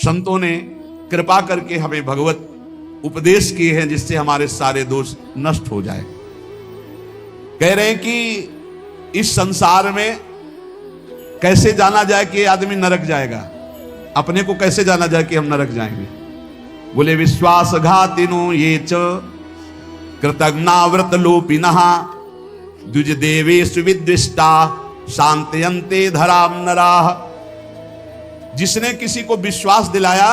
संतों ने कृपा करके हमें भगवत उपदेश किए हैं जिससे हमारे सारे दोष नष्ट हो जाए। कह रहे हैं कि इस संसार में कैसे जाना जाए कि आदमी नरक जाएगा, अपने को कैसे जाना जाए कि हम नरक जाएंगे। बोले विश्वासघातिनो ये च कृतज्ञाव्रत लोपिनः द्विज देवेषु विद्विष्टा शांतयन्ते धराम नराः। जिसने किसी को विश्वास दिलाया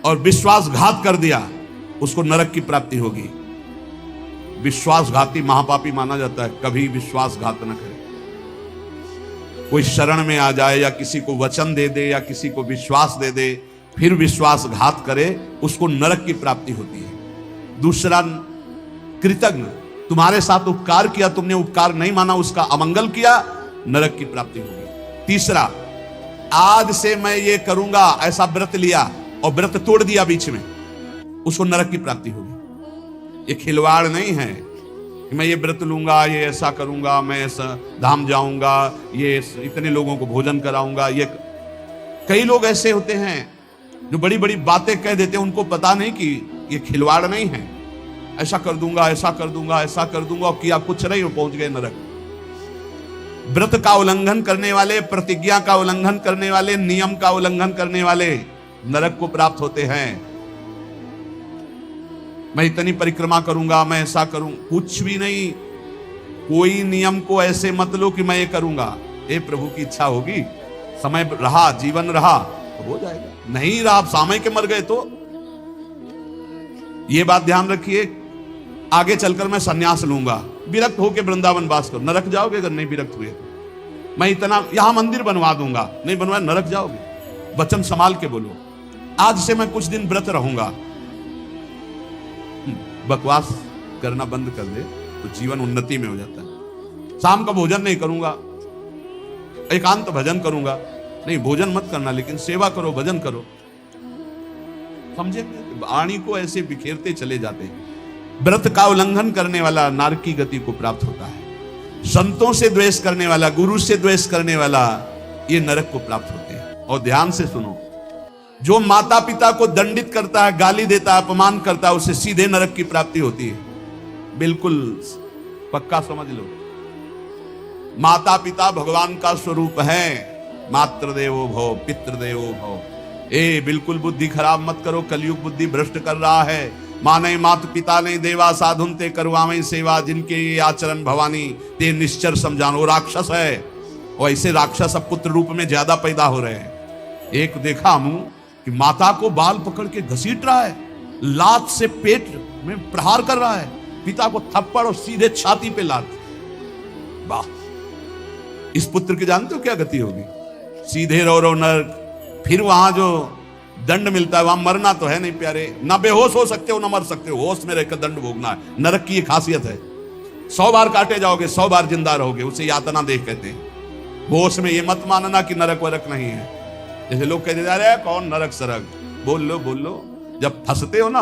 और विश्वासघात कर दिया उसको नरक की प्राप्ति होगी। विश्वासघाती महापापी माना जाता है, कभी विश्वासघात न करे। कोई शरण में आ जाए या किसी को वचन दे दे या किसी को विश्वास दे दे फिर विश्वासघात करे उसको नरक की प्राप्ति होती है। दूसरा, कृतज्ञ, तुम्हारे साथ उपकार किया, तुमने उपकार नहीं माना, उसका अमंगल किया, नरक की प्राप्ति होगी। तीसरा, आज से मैं ये करूंगा ऐसा व्रत लिया और व्रत तोड़ दिया बीच में, उसको नरक की प्राप्ति होगी। ये खिलवाड़ नहीं है कि मैं ये व्रत लूंगा, ये ऐसा करूंगा, मैं ऐसा धाम जाऊंगा, ये इतने लोगों को भोजन कराऊंगा। ये कई लोग ऐसे होते हैं जो बड़ी बड़ी बातें कह देते हैं, उनको पता नहीं कि ये खिलवाड़ नहीं है। ऐसा कर दूंगा, ऐसा कर दूंगा, ऐसा कर दूंगा, और किया कुछ नहीं, पहुंच गए नरक। व्रत का उल्लंघन करने वाले, प्रतिज्ञा का उल्लंघन करने वाले, नियम का उल्लंघन करने वाले नरक को प्राप्त होते हैं। मैं इतनी परिक्रमा करूंगा, मैं ऐसा करूं, कुछ भी नहीं। कोई नियम को ऐसे मत लो कि मैं ये करूंगा। ये प्रभु की इच्छा होगी, समय रहा, जीवन रहा तो हो जाएगा, नहीं रहा, आप सामय के मर गए तो। ये बात ध्यान रखिए, आगे चलकर मैं सन्यास लूंगा, विरक्त होकर वृंदावन वास करो, नरक जाओगे अगर नहीं विरक्त हुए। मैं इतना यहां मंदिर बनवा दूंगा, नहीं बनवाया नरक जाओगे। वचन संभाल के बोलो, आज से मैं कुछ दिन व्रत रहूंगा। बकवास करना बंद कर दे तो जीवन उन्नति में हो जाता है। शाम का भोजन नहीं करूंगा, एकांत भजन करूंगा, नहीं भोजन मत करना लेकिन सेवा करो, भजन करो। समझे, वाणी को ऐसे बिखेरते चले जाते हैं। व्रत का उल्लंघन करने वाला नरक की गति को प्राप्त होता है। संतों से द्वेष करने वाला, गुरु से द्वेष करने वाला, ये नरक को प्राप्त होते हैं। और ध्यान से सुनो, जो माता पिता को दंडित करता है, गाली देता है, अपमान करता है, उसे सीधे नरक की प्राप्ति होती है। बिल्कुल पक्का समझ लो। माता पिता भगवान का स्वरूप है। मातृदेवो भव पितृदेवो भव। बिल्कुल बुद्धि खराब मत करो, कलयुग बुद्धि भ्रष्ट कर रहा है। माने मात पिता ने देवा साधुन ते करवावे सेवा, जिनके ये आचरण भवानी ते निश्चर समझानो। राक्षस है, और ऐसे राक्षस अब पुत्र रूप में ज्यादा पैदा हो रहे हैं। एक देखा हूं कि माता को बाल पकड़ के घसीट रहा है, लात से पेट में प्रहार कर रहा है, पिता को थप्पड़ और सीधे छाती पे लात। वाह, इस पुत्र की जानते हो क्या गति होगी? सीधे रो रो नरक। फिर वहां जो दंड मिलता है, वहां मरना तो है नहीं प्यारे, ना बेहोश हो सकते हो ना मर सकते हो, होश में रहकर दंड भोगना है। नरक की ये खासियत है। 100 बार काटे जाओगे, 100 बार जिंदा रहोगे, उसे यातना देह कहते हैं। होश में ये मत मानना कि नरक वरक नहीं है। जैसे लोग कहते जा रहे हैं कौन नरक सरक, बोल लो बोल लो। जब फंसते हो ना,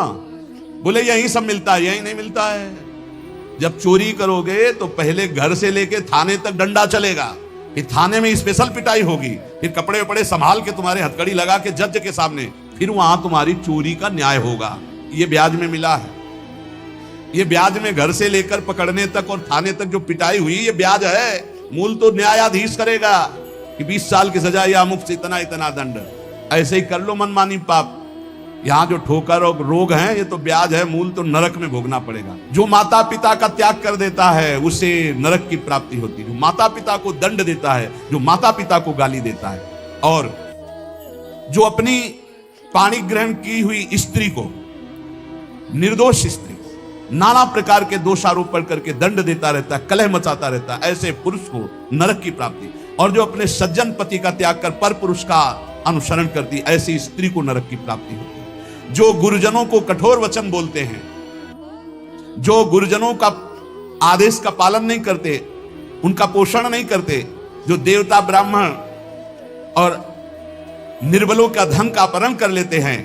बोले यही सब मिलता है, यही नहीं मिलता है। जब चोरी करोगे तो पहले घर से लेके थाने तक डंडा चलेगा, फिर थाने में स्पेशल पिटाई होगी, फिर कपड़े वपड़े संभाल के तुम्हारे हथकड़ी लगा के जज के सामने, फिर वहां तुम्हारी चोरी का न्याय होगा। ये ब्याज में मिला है। ये ब्याज में घर से लेकर पकड़ने तक और थाने तक जो पिटाई हुई, ये ब्याज है। मूल तो न्यायाधीश करेगा कि 20 साल की सजा या मुफ्त इतना इतना दंड। ऐसे ही कर लो मनमानी पाप। यहां जो ठोकर और रोग हैं, ये तो ब्याज है, मूल तो नरक में भोगना पड़ेगा। जो माता पिता का त्याग कर देता है उसे नरक की प्राप्ति होती है। जो माता पिता को दंड देता है, जो माता पिता को गाली देता है, और जो अपनी पाणी ग्रहण की हुई स्त्री को, निर्दोष स्त्री को नाना प्रकार के दोषारोपण करके दंड देता रहता है, कलह मचाता रहता है, ऐसे पुरुष को नरक की प्राप्ति। और जो अपने सज्जन पति का त्याग कर पर पुरुष का अनुसरण करती, ऐसी स्त्री को नरक की प्राप्ति होती है। जो गुरुजनों को कठोर वचन बोलते हैं, जो गुरुजनों का आदेश का पालन नहीं करते, उनका पोषण नहीं करते, जो देवता ब्राह्मण और निर्बलों का धन का अपहरण कर लेते हैं,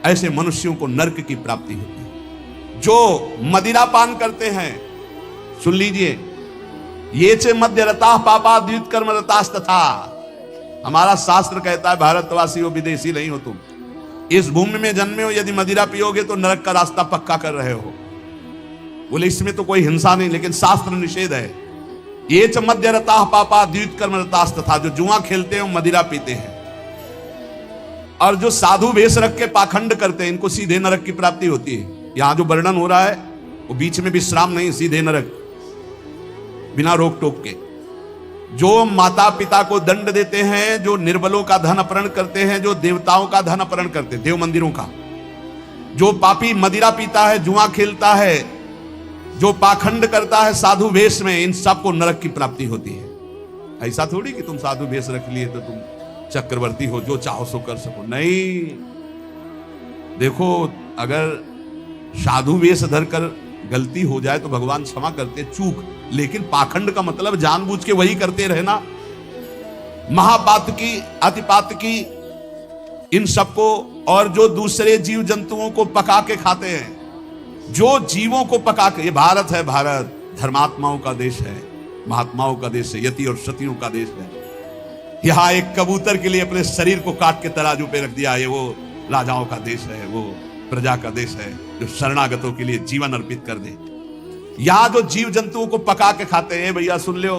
ऐसे मनुष्यों को नरक की प्राप्ति होती है। जो मदिरा पान करते हैं, सुन लीजिए, ये चे मध्य रता पापा द्वित कर्म रतास्तथा। हमारा शास्त्र कहता है भारतवासी हो, विदेशी नहीं हो तुम। इस भूमि में जन्मे हो, यदि मदिरा पियोगे तो नरक का रास्ता पक्का कर रहे हो। बोले इसमें तो कोई हिंसा नहीं, लेकिन शास्त्र निषेध है। ये च मध्य रता पापा द्वित कर्म रतास तथा, जो जुआ खेलते हैं मदिरा पीते हैं और जो साधु वेश रख के पाखंड करते हैं, इनको सीधे नरक की प्राप्ति होती है। यहां जो वर्णन हो रहा है वो बीच में विश्राम नहीं, सीधे नरक, बिना रोक टोक के। जो माता पिता को दंड देते हैं, जो निर्बलों का धन अपहरण करते हैं, जो देवताओं का धन अपहरण करते हैं, देव मंदिरों का, जो पापी मदिरा पीता है, जुआ खेलता है, जो पाखंड करता है साधु वेश में, इन सबको नरक की प्राप्ति होती है। ऐसा थोड़ी कि तुम साधु वेश रख लिए तो तुम चक्रवर्ती हो, जो चाहो सो कर सको, नहीं। देखो अगर साधु वेश धरकर गलती हो जाए तो भगवान क्षमा करते, चूक, लेकिन पाखंड का मतलब जानबूझ के वही करते रहना, महापात की, अतिपात की, इन सबको। और जो दूसरे जीव जंतुओं को पका के खाते हैं, जो जीवों को पका के, ये भारत है, भारत धर्मात्माओं का देश है, महात्माओं का देश है, यति और सतियों का देश है। यहां एक कबूतर के लिए अपने शरीर को काट के तराजू पे रख दिया, ये वो राजाओं का देश है, वो प्रजा का देश है जो शरणागतों के लिए जीवन अर्पित कर दे। यहां जो जीव जंतुओं को पका के खाते हैं, भैया सुन लो,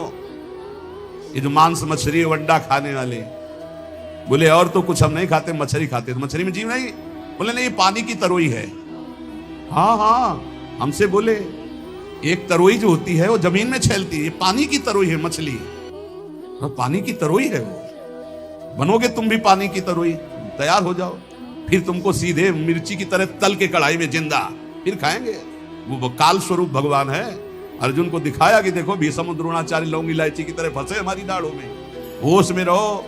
ये जो मांस मछली वंडा खाने वाले, बोले और तो कुछ हम नहीं खाते, मछली खाते। तो मछली में जीव नहीं? बोले नहीं, पानी की तरोई है। हाँ हाँ, हमसे बोले एक तरोई जो होती है वो जमीन में छेलती है, पानी की तरोई है मछली, पानी की तरोई है वो। बनोगे तुम भी पानी की तरोई, तैयार हो जाओ, फिर तुमको सीधे मिर्ची की तरह तल के कढ़ाई में जिंदा फिर खाएंगे। वो काल स्वरूप भगवान है। अर्जुन को दिखाया कि देखो भीष्म द्रोणाचार्य लौंग इलायची की तरह फंसे हमारी दाढ़ों में, होश में रहो,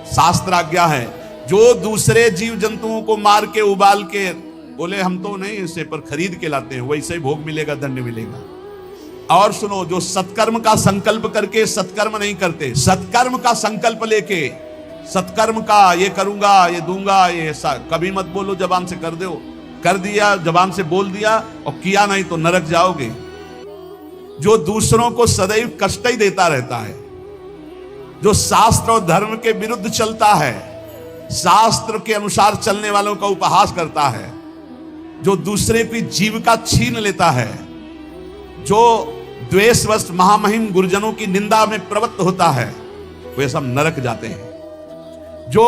शास्त्र आज्ञा है। जो दूसरे जीव जंतुओं को मार के उबाल के, बोले हम तो नहीं इसे पर खरीद के लाते हैं, वैसे ही भोग मिलेगा, दंड मिलेगा। और सुनो, जो सत्कर्म का संकल्प करके सत्कर्म नहीं करते, सत्कर्म का संकल्प लेके, सत्कर्म का ये करूंगा, ये दूंगा, ये कभी मत बोलो, जबान से कर दो, कर दिया, जबान से बोल दिया और किया नहीं तो नरक जाओगे। जो दूसरों को सदैव कष्ट ही देता रहता है, जो शास्त्र और धर्म के विरुद्ध चलता है, शास्त्र के अनुसार चलने वालों का उपहास करता है, जो दूसरे की जीविका छीन लेता है, जो द्वेषवश महामहिम गुरुजनों की निंदा में प्रवृत्त होता है, वे सब नरक जाते हैं। जो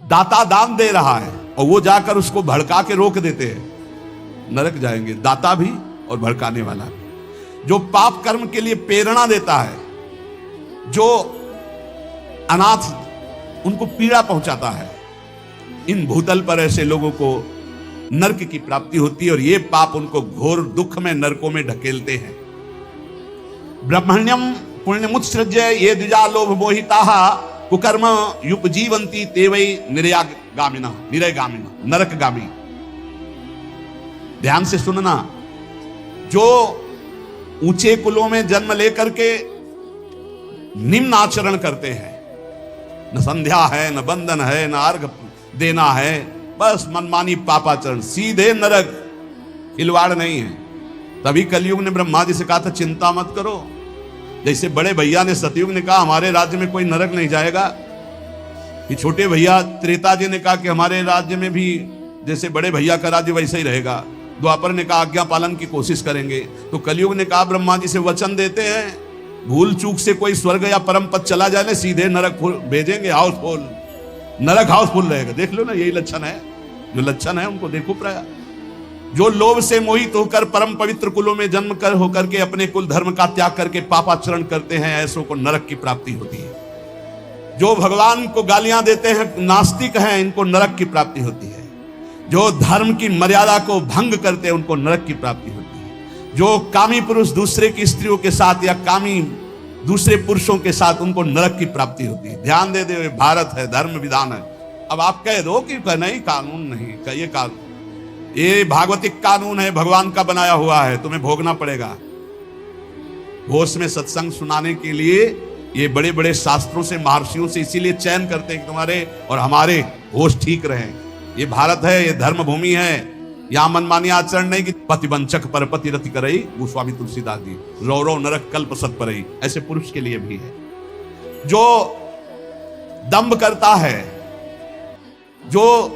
दाता दान दे रहा है और वो जाकर उसको भड़का के रोक देते हैं, नरक जाएंगे, दाता भी और भड़काने वाला भी। जो पाप कर्म के लिए प्रेरणा देता है, जो अनाथ उनको पीड़ा पहुंचाता है, इन भूतल पर ऐसे लोगों को नरक की प्राप्ति होती है और ये पाप उनको घोर दुख में, नरकों में ढकेलते हैं। ब्रह्मण्यम पुण्यमुत्सृज्य ये द्विजा लोभ मोहिताः कुकर्म युपजीवंती ते वै निर्यागामिना, निरयगामिना, नरकगामी। ध्यान से सुनना, जो ऊंचे कुलों में जन्म लेकर के निम्न आचरण करते हैं, न संध्या है, न बंधन है, न अर्घ देना है, बस मनमानी पापाचरण, सीधे नरक, खिलवाड़ नहीं है। तभी कलयुग ने ब्रह्मा जी से कहा था चिंता मत करो। जैसे बड़े भैया ने सतयुग ने कहा हमारे राज्य में कोई नरक नहीं जाएगा, कि छोटे भैया त्रेता जी ने कहा कि हमारे राज्य में भी जैसे बड़े भैया का राज्य वैसे ही रहेगा। द्वापर ने कहा आज्ञा पालन की कोशिश करेंगे। तो कलयुग ने कहा ब्रह्मा जी से वचन देते हैं, भूल चूक से कोई स्वर्ग या परम पद चला जाए ना, सीधे नरक भेजेंगे, हाउसफुल, नरक हाउसफुल रहेगा। देख लो ना, यही लक्षण है, जो लक्षण है उनको देखो प्राय। जो लोभ से मोहित होकर परम पवित्र कुलों में जन्म कर होकर के अपने कुल धर्म का त्याग करके पापाचरण करते हैं, ऐसों को नरक की प्राप्ति होती है। जो भगवान को गालियां देते हैं, नास्तिक हैं, इनको नरक की प्राप्ति होती है। जो धर्म की मर्यादा को भंग करते हैं, उनको नरक की प्राप्ति होती है। जो कामी पुरुष दूसरे की स्त्रियों के साथ या कामी दूसरे पुरुषों के साथ, उनको नरक की प्राप्ति होती है। ध्यान दे दे, भारत है, धर्म विधान है। अब आप कह दो कि नहीं कानून नहीं, ये कानून, ये भागवतिक कानून है, भगवान का बनाया हुआ है, तुम्हें भोगना पड़ेगा। होश में सत्संग सुनाने के लिए ये बड़े बड़े शास्त्रों से, महर्षियों से इसीलिए चयन करते हैं कि तुम्हारे और हमारे होश ठीक रहे। ये भारत है, ये धर्म भूमि है, यहां मनमानी आचरण नहीं कि पतिवंचक पर पति रति करई, गोस्वामी तुलसीदास जी, रौ रौ नरक कल्प सत परई, ऐसे पुरुष के लिए भी है। जो दंभ करता है, जो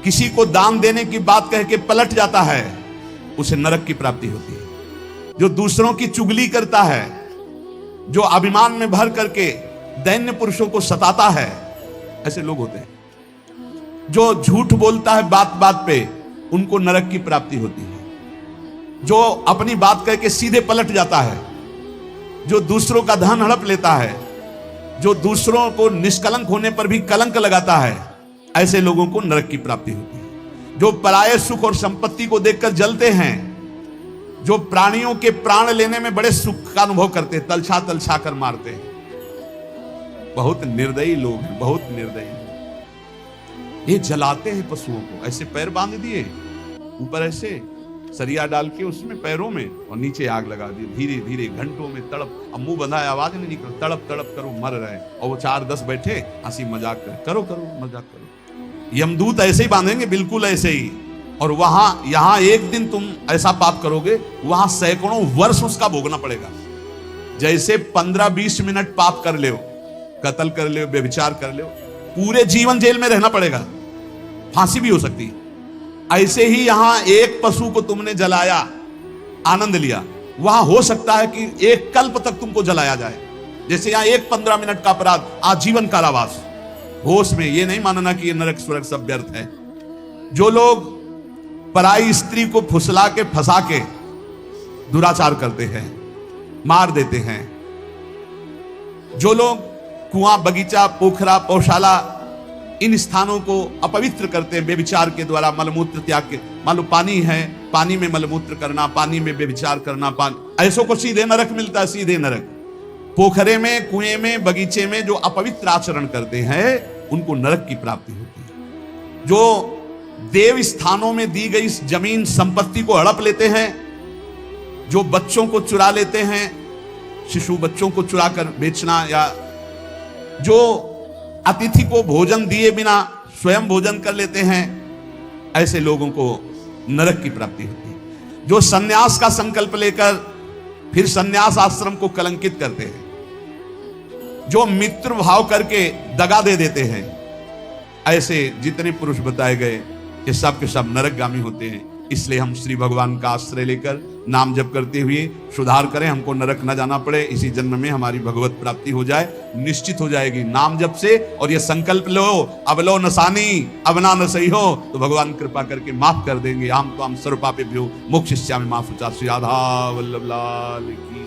किसी को दान देने की बात कह के पलट जाता है, उसे नरक की प्राप्ति होती है। जो दूसरों की चुगली करता है, जो अभिमान में भर करके दैन्य पुरुषों को सताता है, ऐसे लोग होते हैं। जो झूठ बोलता है बात बात पे, उनको नरक की प्राप्ति होती है। जो अपनी बात कह के सीधे पलट जाता है, जो दूसरों का धन हड़प लेता है, जो दूसरों को निष्कलंक होने पर भी कलंक लगाता है, ऐसे लोगों को नरक की प्राप्ति होती है। जो पराये सुख और संपत्ति को देखकर जलते हैं, जो प्राणियों के प्राण लेने में बड़े सुख का अनुभव करते हैं, तलछा तलछा कर मारते हैं, बहुत निर्दयी लोग हैं, बहुत निर्दयी। ये जलाते हैं पशुओं को, ऐसे पैर बांध दिए, ऊपर ऐसे सरिया डाल के उसमें पैरों में, और नीचे आग लगा दी। धीरे धीरे घंटों में तड़प, अब मुंह बंधा है, आवाज नहीं निकल, तड़प तड़प करो, मर रहे। और वो 4-10 बैठे हंसी मजाक करो करो मजाक करो। यमदूत ऐसे ही बांधेंगे, बिल्कुल ऐसे ही। और वहां यहां एक दिन तुम ऐसा पाप करोगे, वहां सैकड़ों वर्ष उसका भोगना पड़ेगा। जैसे 15-20 मिनट पाप कर ले, कत्ल कर ले, व्यभिचार कर ले, पूरे जीवन जेल में रहना पड़ेगा, फांसी भी हो सकती है। ऐसे ही यहां एक पशु को तुमने जलाया, आनंद लिया, वहां हो सकता है कि एक कल्प तक तुमको जलाया जाए। जैसे यहां एक 15 मिनट का अपराध, आजीवन कारावास। होश में ये नहीं मानना कि ये नरक स्वर्ग सब व्यर्थ है। जो लोग पराई स्त्री को फुसला के फंसा के दुराचार करते हैं, मार देते हैं, जो लोग कुआं, बगीचा, पोखरा, पौशाला, इन स्थानों को अपवित्र करते हैं व्यभिचार के द्वारा, मलमूत्र त्याग के। मान लो पानी है, पानी में मलमूत्र करना, पानी में व्यभिचार करना, ऐसों को सीधे नरक मिलता है, सीधे नरक। पोखरे में, कुएं में, बगीचे में जो अपवित्र आचरण करते हैं, उनको नरक की प्राप्ति होती है। जो देव स्थानों में दी गई जमीन संपत्ति को हड़प लेते हैं, जो बच्चों को चुरा लेते हैं, शिशु बच्चों को चुरा कर बेचना, या जो अतिथि को भोजन दिए बिना स्वयं भोजन कर लेते हैं, ऐसे लोगों को नरक की प्राप्ति होती है। जो सन्यास का संकल्प लेकर फिर सन्यास आश्रम को कलंकित करते हैं, जो मित्र भाव करके दगा दे देते हैं, ऐसे जितने पुरुष बताए गए, ये सब के सब नरकगामी होते हैं। इसलिए हम श्री भगवान का आश्रय लेकर नाम जप करते हुए सुधार करें, हमको नरक न जाना पड़े, इसी जन्म में हमारी भगवत प्राप्ति हो जाए, निश्चित हो जाएगी नाम जप से। और ये संकल्प लो, अब लो नसानी अब ना न सही हो, तो भगवान कृपा करके माफ कर देंगे। हम तो हम सर्व पापेभ्यो मोक्षयिष्यामि मा शुचा। श्री राधा वल्लभ लाल की।